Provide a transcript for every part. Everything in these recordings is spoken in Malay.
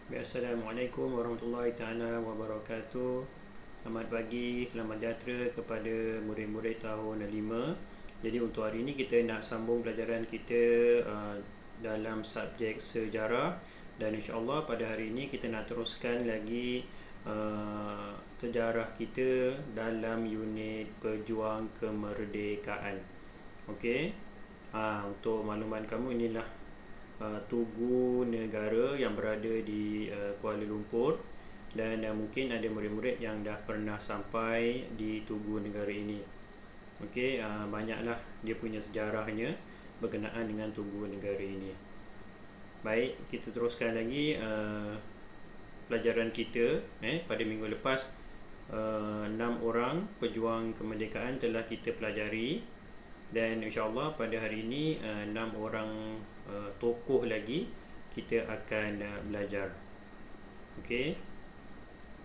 Assalamualaikum warahmatullahi taala wabarakatuh. Selamat pagi, selamat sejahtera kepada murid-murid tahun 5. Jadi untuk hari ini kita nak sambung pelajaran kita dalam subjek sejarah, dan insya-Allah pada hari ini kita nak teruskan lagi sejarah kita dalam unit pejuang kemerdekaan. Okey. Untuk makluman kamu, inilah Tugu Negara yang berada di Kuala Lumpur, dan mungkin ada murid-murid yang dah pernah sampai di Tugu Negara ini. Okey, banyaklah dia punya sejarahnya berkenaan dengan Tugu Negara ini. Baik, kita teruskan lagi pelajaran kita. Pada minggu lepas 6 orang pejuang kemerdekaan telah kita pelajari, dan insya-Allah pada hari ini 6 orang tokoh lagi kita akan belajar. Okey.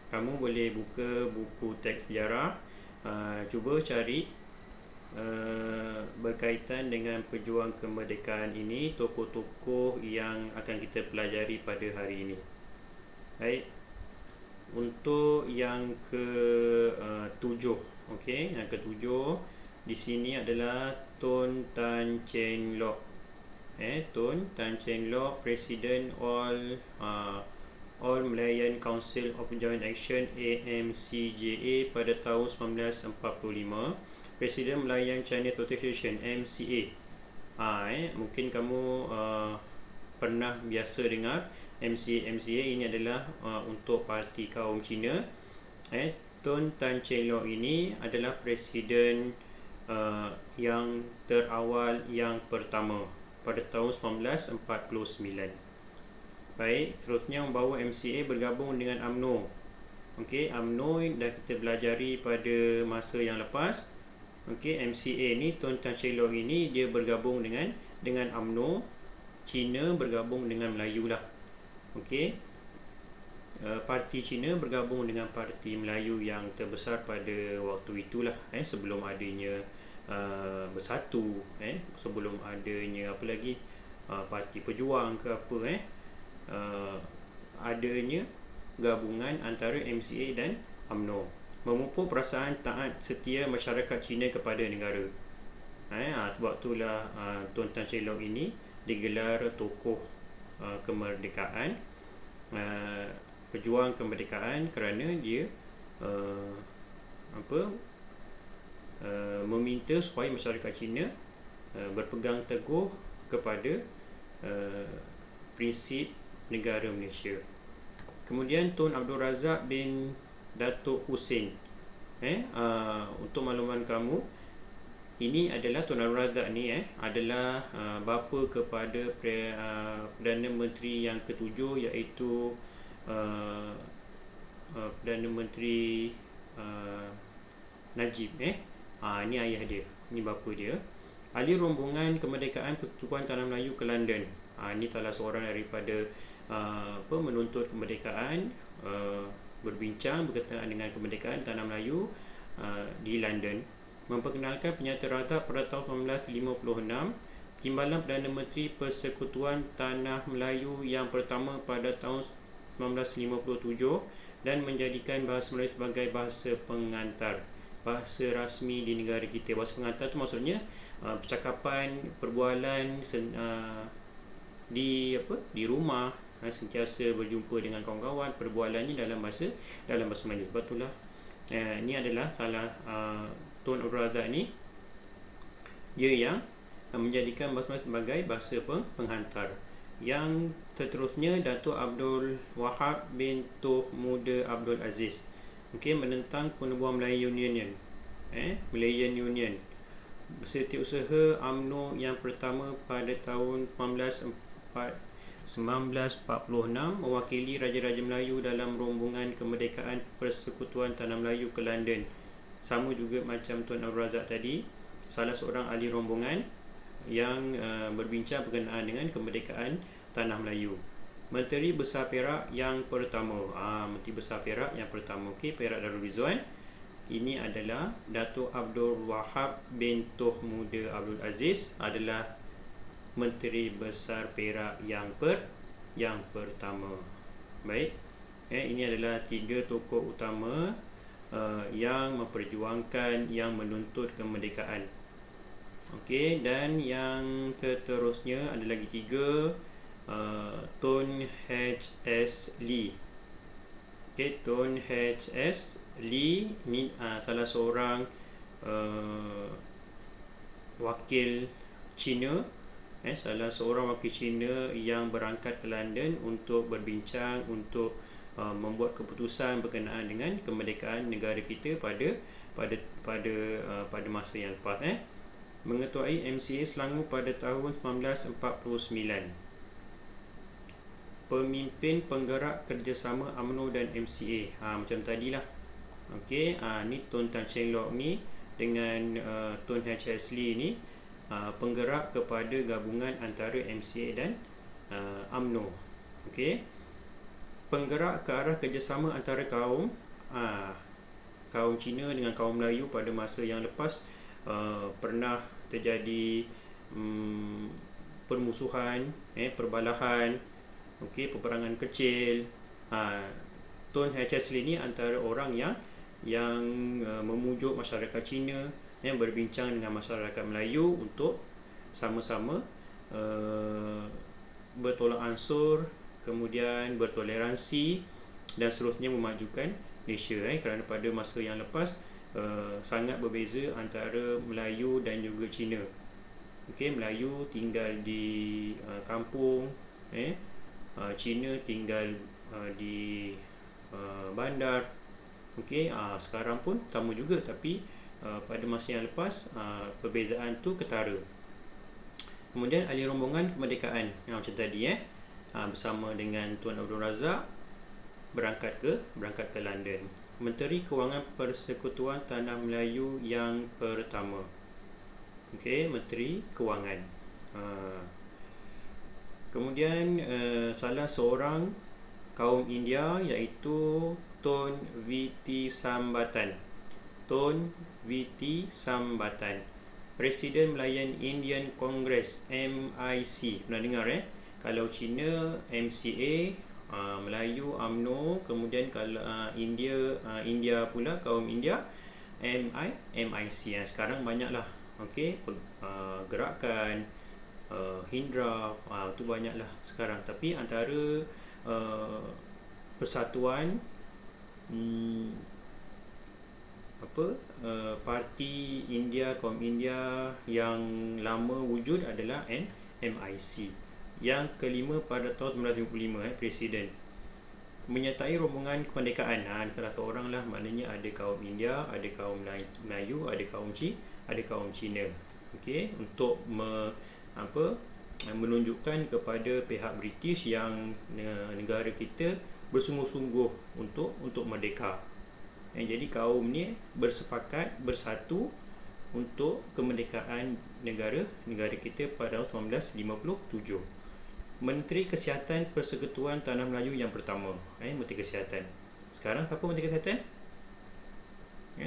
Kamu boleh buka buku teks sejarah, cuba cari berkaitan dengan pejuang kemerdekaan ini, tokoh-tokoh yang akan kita pelajari pada hari ini. Baik. Untuk yang ke-7, okey, yang ke-7 di sini adalah Tun Tan Cheng Lock. Tun Tan Cheng Lock, Presiden All Malayan Council of Joint Action AMCJA pada tahun 1945, Presiden Malayan Chinese Association MCA. Mungkin kamu pernah biasa dengar MCA ini adalah untuk parti kaum Cina. Tun Tan Cheng Lock ini adalah presiden yang terawal yang pertama pada tahun 1949. Baik, seterusnya membawa MCA bergabung dengan UMNO. Okey, UMNO dah kita pelajari pada masa yang lepas. Okey, MCA ni, Tun Tan Cheng Lock ini dia bergabung dengan UMNO. Cina bergabung dengan Melayu lah. Okey, parti Cina bergabung dengan parti Melayu yang terbesar pada waktu itulah, sebelum adanya bersatu, sebelum adanya apa lagi, parti pejuang ke apa, adanya gabungan antara MCA dan UMNO, memupuk perasaan taat setia masyarakat Cina kepada negara. Sebab itulah Tun Tan Cheng Lock ini digelar tokoh kemerdekaan, pejuang kemerdekaan, kerana dia meminta supaya masyarakat Cina berpegang teguh kepada prinsip negara Malaysia. Kemudian Tun Abdul Razak bin Datuk Hussein. Untuk makluman kamu, ini adalah Tun Abdul Razak ni adalah bapa kepada Perdana Menteri yang ke-7, iaitu Perdana Menteri Najib. Ini ayah dia, ini bapa dia. Ahli rombongan kemerdekaan Persekutuan Tanah Melayu ke London. Ini salah seorang daripada menuntut kemerdekaan, berbincang berkaitan dengan kemerdekaan Tanah Melayu di London. Memperkenalkan Penyata Razak pada tahun 1956, Timbalan Perdana Menteri Persekutuan Tanah Melayu yang pertama pada tahun 1957, dan menjadikan bahasa Melayu sebagai bahasa pengantar, bahasa rasmi di negara kita. Bahasa pengantar tu maksudnya percakapan, perbualan di rumah, sentiasa berjumpa dengan kawan-kawan, perbualannya dalam bahasa Melayu. Sebab itulah ini adalah salah Tun Abdul Razak ni, dia yang menjadikan bahasa Melayu sebagai bahasa penghantar. Yang seterusnya Datuk Abdul Wahab bin Tuh Muda Abdul Aziz, menentang penubuhan Malayan Union, Malayan Union, Setiausaha UMNO yang pertama pada tahun 1946, mewakili Raja-Raja Melayu dalam rombongan kemerdekaan Persekutuan Tanah Melayu ke London. Sama juga macam Tun Abdul Razak tadi, salah seorang ahli rombongan yang berbincang berkenaan dengan kemerdekaan Tanah Melayu. Menteri Besar Perak yang pertama, Menteri Besar Perak yang pertama, Perak Darul Rizwan, ini adalah Datuk Abdul Wahab bin Tuh Muda Abdul Aziz, adalah Menteri Besar Perak yang pertama. Baik. Ini adalah 3 tokoh utama yang memperjuangkan, yang menuntut kemerdekaan. Okey, dan yang seterusnya ada lagi 3, Tun H.S. Lee. Okey, Tun H.S. Lee ni salah seorang wakil Cina, salah seorang wakil Cina yang berangkat ke London untuk berbincang, untuk membuat keputusan berkenaan dengan kemerdekaan negara kita pada masa yang lepas. Mengetuai MCA Selangor pada tahun 1949. Pemimpin penggerak kerjasama UMNO dan MCA. Macam tadilah. Okey, ni Tun Tan Cheng Lock ni dengan Tun H.S. Lee ni penggerak kepada gabungan antara MCA dan UMNO. Okey. Penggerak ke arah kerjasama antara kaum Cina dengan kaum Melayu pada masa yang lepas. Pernah terjadi permusuhan, perbalahan, peperangan kecil. Tun H.S. Lee ni antara orang yang memujuk masyarakat Cina yang berbincang dengan masyarakat Melayu untuk sama-sama bertolak ansur, kemudian bertoleransi dan seterusnya memajukan Malaysia. Kerana pada masa yang lepas sangat berbeza antara Melayu dan juga Cina. Melayu tinggal di kampung, Cina tinggal di bandar. Sekarang pun sama juga, tapi pada masa yang lepas perbezaan tu ketara. Kemudian ahli rombongan kemerdekaan macam tadi, bersama dengan Tuan Abdul Razak berangkat ke London. Menteri Kewangan Persekutuan Tanah Melayu yang pertama. Menteri Kewangan. Kemudian salah seorang kaum India iaitu Tun V.T. Sambatan. Tun V.T. Sambatan, Presiden Melayan Indian Congress, MIC. Pernah dengar Kalau Cina MCA, Melayu UMNO, kemudian kalau India pula, kaum India MIC. Sekarang banyaklah. Gerakan Hindraf, tu banyaklah sekarang. Tapi antara persatuan parti India, kaum India yang lama wujud adalah MIC. Yang kelima pada tahun 1955, Presiden menyertai rombongan kemerdekaan. Salah satu orang lah, maknanya ada kaum India, ada kaum Melayu, ada kaum Cina. Untuk menunjukkan kepada pihak British yang negara kita bersungguh-sungguh untuk merdeka. Jadi kaum ni bersepakat, bersatu untuk kemerdekaan negara kita pada tahun 1957. Menteri Kesihatan Persekutuan Tanah Melayu yang pertama, Menteri Kesihatan. Sekarang siapa Menteri Kesihatan?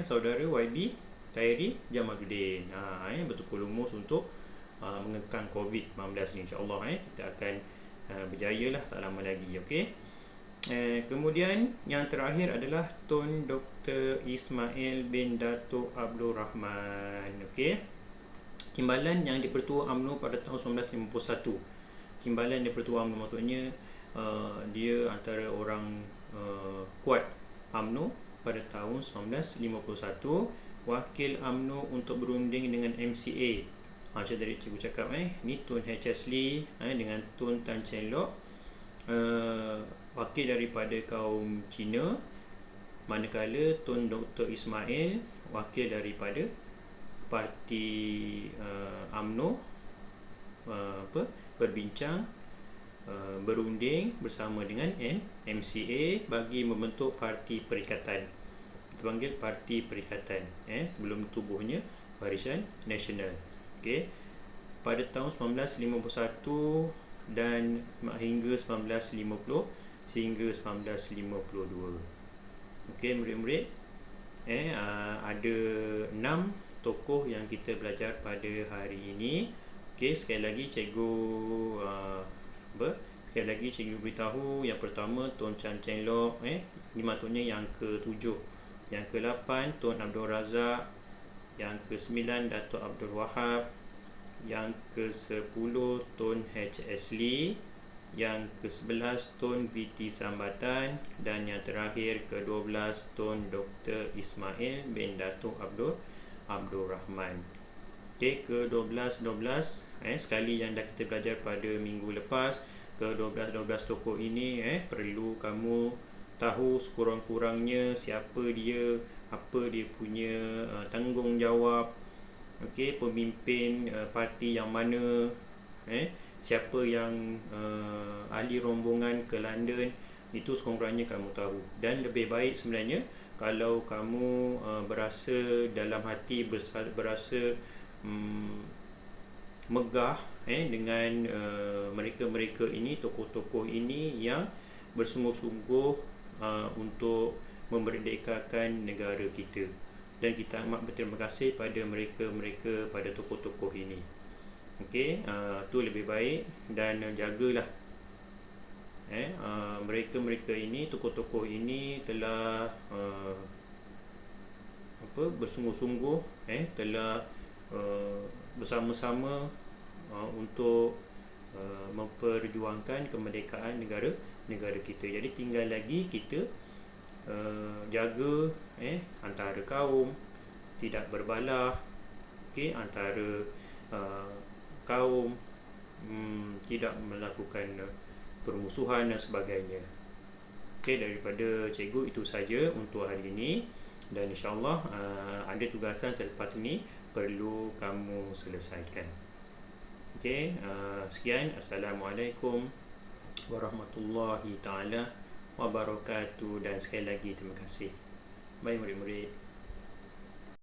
Saudara YB Khairi Jamaluddin. Bertukar lumus untuk mengekang COVID-19 ni, insya-Allah kita akan berjaya lah tak lama lagi. Kemudian yang terakhir adalah Tun Dr. Ismail bin Datuk Abdul Rahman. Timbalan yang dipertua UMNO pada tahun 1951. Timbalan dipertua UMNO maksudnya dia antara orang kuat UMNO pada tahun 1951. Wakil UMNO untuk berunding dengan MCA. Macam tadi cikgu cakap, ni Tun H.S. Lee dengan Tun Tan Cheng Lock, wakil daripada kaum Cina, manakala Tun Dr. Ismail wakil daripada parti UMNO, berbincang, berunding bersama dengan MCA bagi membentuk parti perikatan. Kita panggil parti perikatan, sebelum tubuhnya Barisan Nasional. Pada tahun 1951 dan hingga 1950 sehingga 1952. Murid-murid, ada 6 tokoh yang kita belajar pada hari ini. Sekali lagi cikgu Sekali lagi cikgu beritahu, yang pertama Tun Chan Cheng Lock, ni maksudnya yang ke-7. Yang ke-8 Tun Abdul Razak. Yang ke-9 Datuk Abdul Wahab. Yang ke-10 Tun H.S. Lee. Yang ke-11 Tun V.T. Sambatan. Dan yang terakhir ke-12 Tun Dr. Ismail bin Datuk Abdul Rahman. Okey, ke-12 sekali yang dah kita belajar pada minggu lepas. Ke-12 tokoh ini perlu kamu tahu sekurang-kurangnya siapa dia, apa dia punya tanggungjawab. Okey, pemimpin parti yang mana, siapa yang ahli rombongan ke London, itu sekurang-kurangnya kamu tahu. Dan lebih baik sebenarnya kalau kamu berasa dalam hati berasa megah dengan mereka-mereka ini, tokoh-tokoh ini yang bersungguh-sungguh untuk memerdekakan negara kita. Dan kita amat berterima kasih pada mereka-mereka, pada tokoh-tokoh ini. Okey, tu lebih baik. Dan jagalah mereka-mereka ini, tokoh-tokoh ini telah bersungguh-sungguh telah bersama-sama untuk memperjuangkan kemerdekaan negara kita. Jadi tinggal lagi kita jaga antara kaum, tidak berbalah, antara kaum, tidak melakukan permusuhan dan sebagainya. Daripada cikgu itu saja untuk hari ini. Dan insyaAllah ada tugasan selepas ini perlu kamu selesaikan. Sekian. Assalamualaikum warahmatullahi ta'ala wabarakatuh. Dan sekali lagi terima kasih. Baik murid-murid.